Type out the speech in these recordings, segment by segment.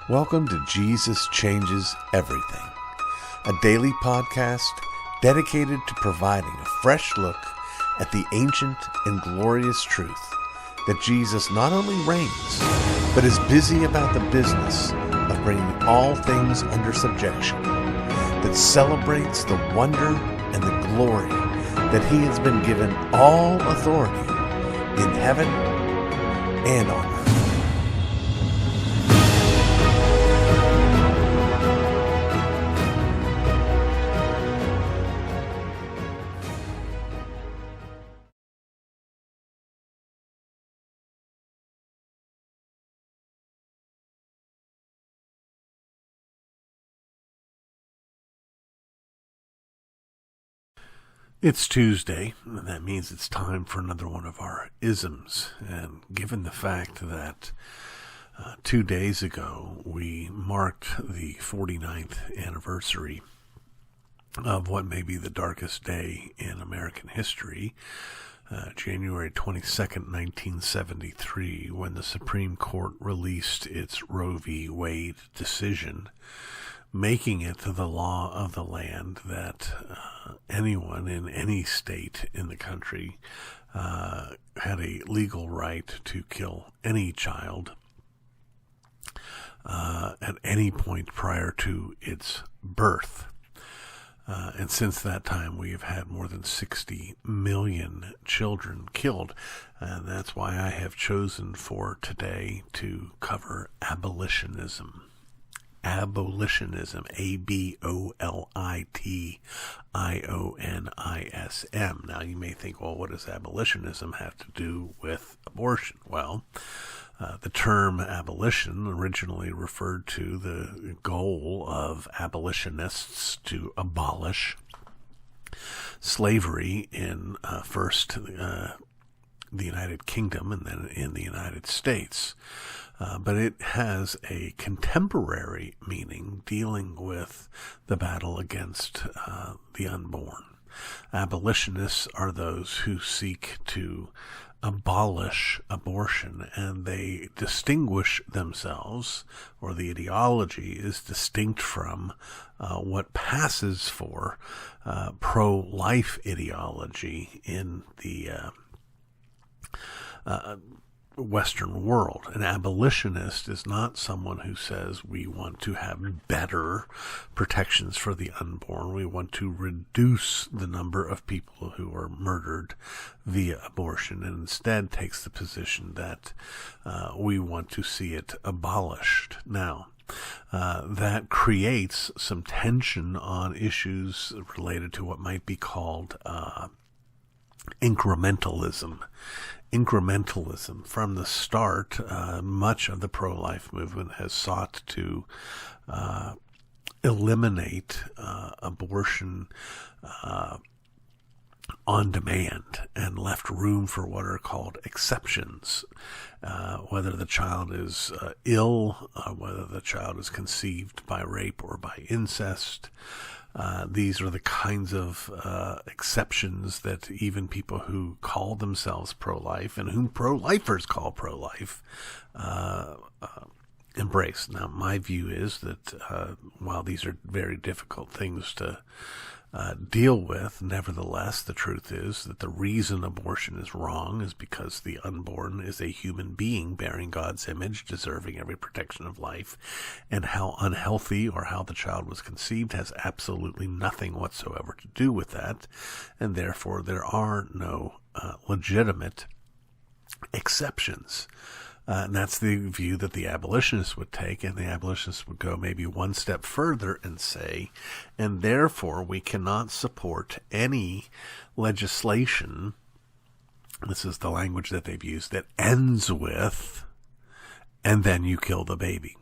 Welcome to Jesus Changes Everything, a daily podcast dedicated to providing a fresh look at the ancient and glorious truth that Jesus not only reigns, but is busy about the business of bringing all things under subjection, that celebrates the wonder and the glory that he has been given all authority in heaven and on earth. It's Tuesday, and that means it's time for another one of our isms. And given the fact that 2 days ago we marked the 49th anniversary of what may be the darkest day in American history, January 22nd, 1973, when the Supreme Court released its Roe v. Wade decision, making it the law of the land that anyone in any state in the country had a legal right to kill any child at any point prior to its birth. And since that time, we have had more than 60 million children killed. And that's why I have chosen for today to cover abolitionism. Abolitionism, Abolitionism. Now, you may think, well, what does abolitionism have to do with abortion? Well, the term abolition originally referred to the goal of abolitionists to abolish slavery in first the United Kingdom and then in the United States. But it has a contemporary meaning dealing with the battle against the unborn. Abolitionists are those who seek to abolish abortion, and they distinguish themselves, or the ideology is distinct from what passes for pro-life ideology in the Western world. An abolitionist is not someone who says we want to have better protections for the unborn. We want to reduce the number of people who are murdered via abortion, and instead takes the position that we want to see it abolished. Now, that creates some tension on issues related to what might be called incrementalism. Incrementalism. From the start, much of the pro-life movement has sought to eliminate abortion on demand and left room for what are called exceptions, whether the child is ill, whether the child is conceived by rape or by incest. These are the kinds of exceptions that even people who call themselves pro-life and whom pro-lifers call pro-life embrace. Now, my view is that while these are very difficult things to deal with, nevertheless, the truth is that the reason abortion is wrong is because the unborn is a human being bearing God's image, deserving every protection of life, and how unhealthy or how the child was conceived has absolutely nothing whatsoever to do with that, and therefore there are no legitimate exceptions. And that's the view that the abolitionists would take, and the abolitionists would go maybe one step further and say, and therefore we cannot support any legislation, this is the language that they've used, that ends with, and then you kill the baby.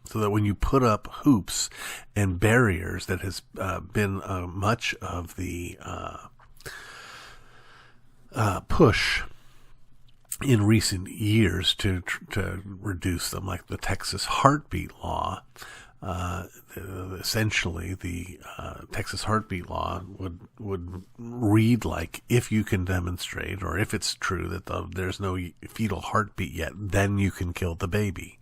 So that when you put up hoops and barriers, that has been much of the push in recent years to reduce them, like the Texas heartbeat law. Essentially, the Texas heartbeat law would read like, if you can demonstrate, or if it's true that there's no fetal heartbeat yet, then you can kill the baby.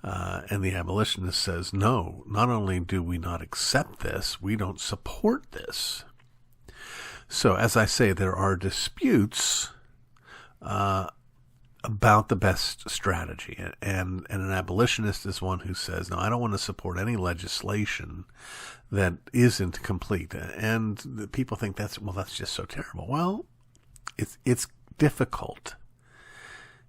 And the abolitionist says, no, not only do we not accept this, we don't support this. So, as I say, there are disputes about the best strategy. And an abolitionist is one who says, no, I don't want to support any legislation that isn't complete. And the people think that's just so terrible. Well, it's difficult.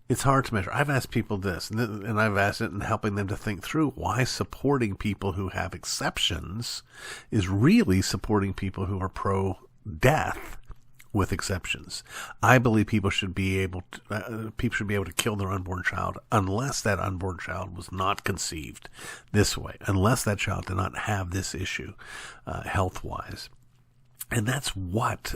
It's hard to measure. I've asked people this, and I've asked it in helping them to think through why supporting people who have exceptions is really supporting people who are pro-death with exceptions. I believe people should be able to kill their unborn child unless that unborn child was not conceived this way, unless that child did not have this issue health-wise. And that's what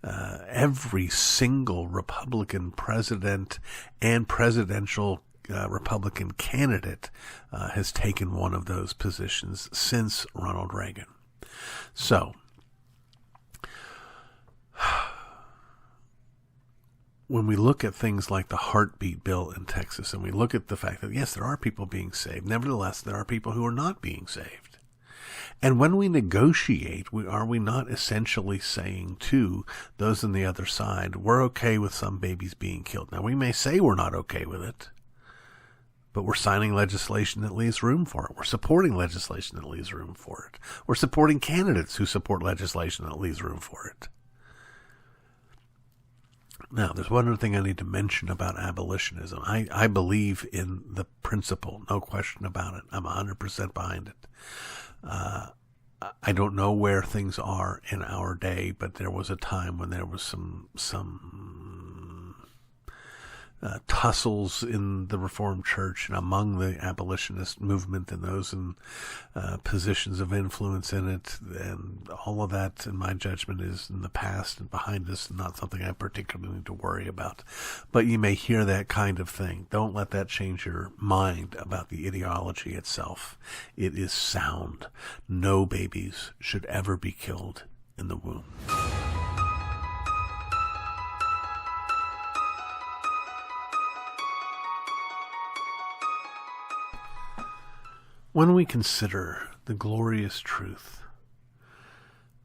every single Republican president and presidential Republican candidate has taken one of those positions since Ronald Reagan. So, when we look at things like the heartbeat bill in Texas, and we look at the fact that, yes, there are people being saved, nevertheless, there are people who are not being saved. And when we negotiate, are we not essentially saying to those on the other side, we're okay with some babies being killed? Now, we may say we're not okay with it, but we're signing legislation that leaves room for it. We're supporting legislation that leaves room for it. We're supporting candidates who support legislation that leaves room for it. Now, there's one other thing I need to mention about abolitionism. I believe in the principle, no question about it. I'm 100% behind it. I don't know where things are in our day, but there was a time when there was some tussles in the Reformed Church and among the abolitionist movement and those in positions of influence in it, and all of that, in my judgment, is in the past and behind us, and not something I particularly need to worry about. But you may hear that kind of thing. Don't let that change your mind about the ideology itself. It is sound. No babies should ever be killed in the womb. When we consider the glorious truth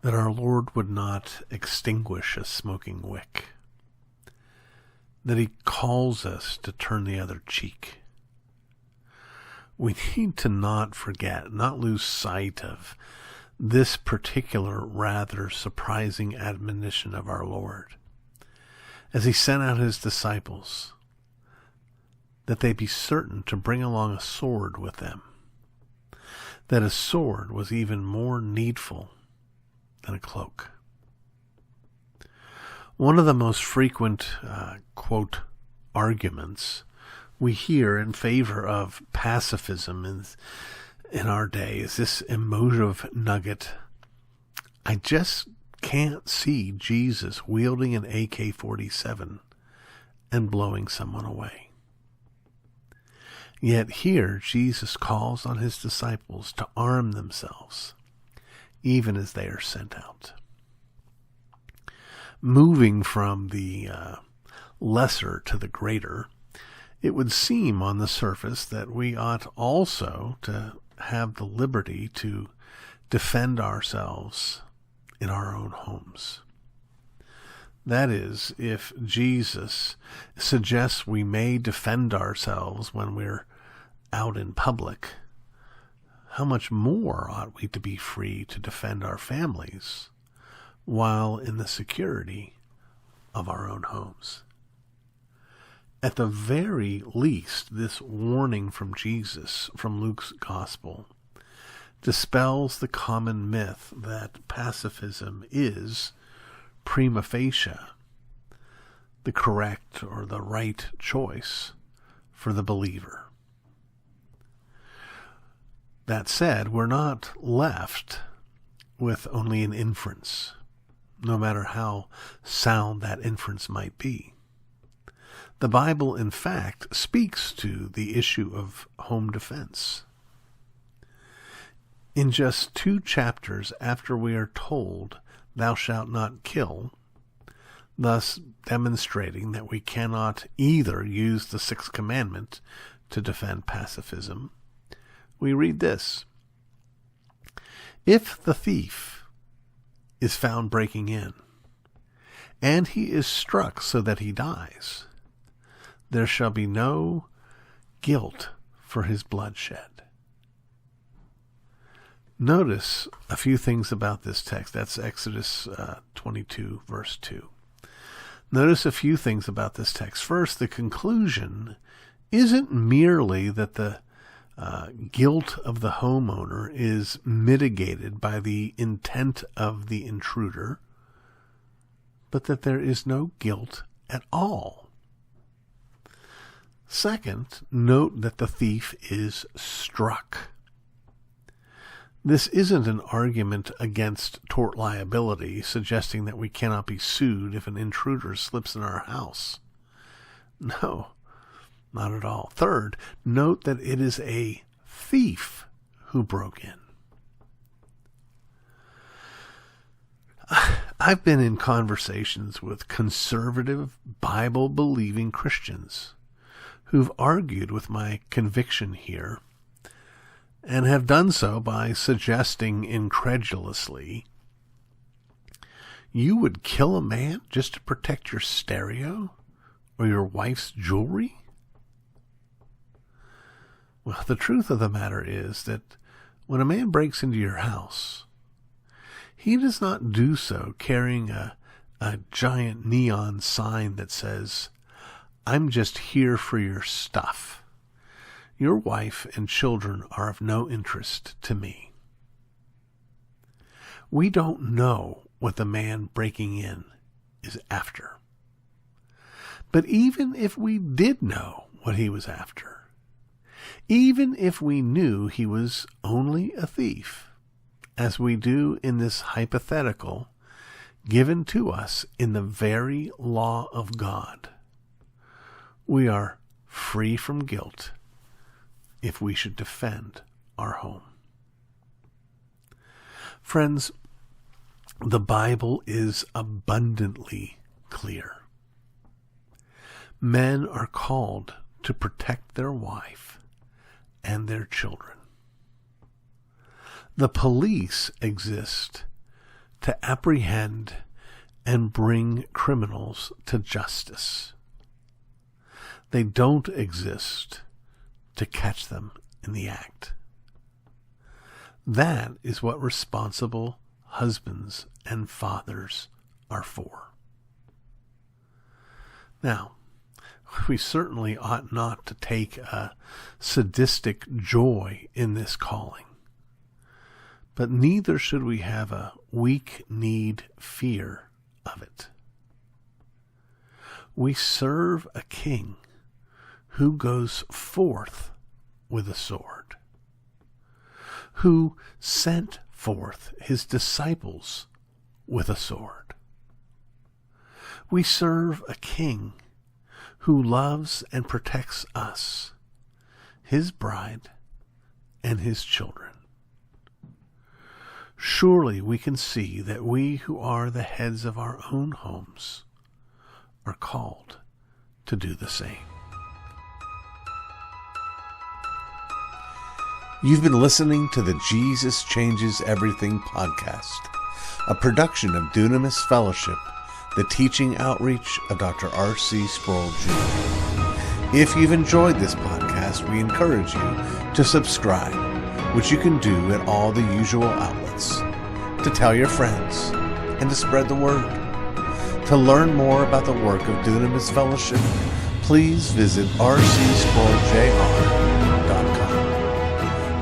that our Lord would not extinguish a smoking wick, that he calls us to turn the other cheek, we need to not forget, not lose sight of this particular rather surprising admonition of our Lord as he sent out his disciples, that they be certain to bring along a sword with them, that a sword was even more needful than a cloak. One of the most frequent, quote, arguments we hear in favor of pacifism in our day is this emotive nugget: I just can't see Jesus wielding an AK-47 and blowing someone away. Yet here Jesus calls on his disciples to arm themselves, even as they are sent out. Moving from the lesser to the greater, it would seem on the surface that we ought also to have the liberty to defend ourselves in our own homes. That is, if Jesus suggests we may defend ourselves when we're out in public, how much more ought we to be free to defend our families while in the security of our own homes? At the very least, this warning from Jesus, from Luke's gospel, dispels the common myth that pacifism is prima facie the correct or the right choice for the believer. That said, we're not left with only an inference, no matter how sound that inference might be. The Bible, in fact, speaks to the issue of home defense. In just 2 chapters after we are told, "Thou shalt not kill," thus demonstrating that we cannot either use the 6th commandment to defend pacifism, we read this: if the thief is found breaking in, and he is struck so that he dies, there shall be no guilt for his bloodshed. Notice a few things about this text. That's Exodus 22, verse 2. Notice a few things about this text. First, the conclusion isn't merely that the guilt of the homeowner is mitigated by the intent of the intruder, but that there is no guilt at all. Second, note that the thief is struck. This isn't an argument against tort liability, suggesting that we cannot be sued if an intruder slips in our house. No, not at all. Third, note that it is a thief who broke in. I've been in conversations with conservative, Bible-believing Christians who've argued with my conviction here, and have done so by suggesting incredulously, you would kill a man just to protect your stereo or your wife's jewelry? Well, the truth of the matter is that when a man breaks into your house, he does not do so carrying a giant neon sign that says, "I'm just here for your stuff. Your wife and children are of no interest to me." We don't know what the man breaking in is after. But even if we did know what he was after, even if we knew he was only a thief, as we do in this hypothetical given to us in the very law of God, we are free from guilt if we should defend our home. Friends, the Bible is abundantly clear. Men are called to protect their wife and their children. The police exist to apprehend and bring criminals to justice. They don't exist to catch them in the act. That is what responsible husbands and fathers are for. Now, we certainly ought not to take a sadistic joy in this calling, but neither should we have a weak-kneed fear of it. We serve a king who goes forth with a sword, who sent forth his disciples with a sword. We serve a king who loves and protects us, his bride and his children. Surely we can see that we who are the heads of our own homes are called to do the same. You've been listening to the Jesus Changes Everything podcast, a production of Dunamis Fellowship, the teaching outreach of Dr. R.C. Sproul Jr. If you've enjoyed this podcast, we encourage you to subscribe, which you can do at all the usual outlets, to tell your friends, and to spread the word. To learn more about the work of Dunamis Fellowship, please visit rcsproulJR.com.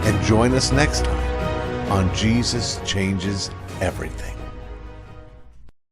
And join us next time on Jesus Changes Everything.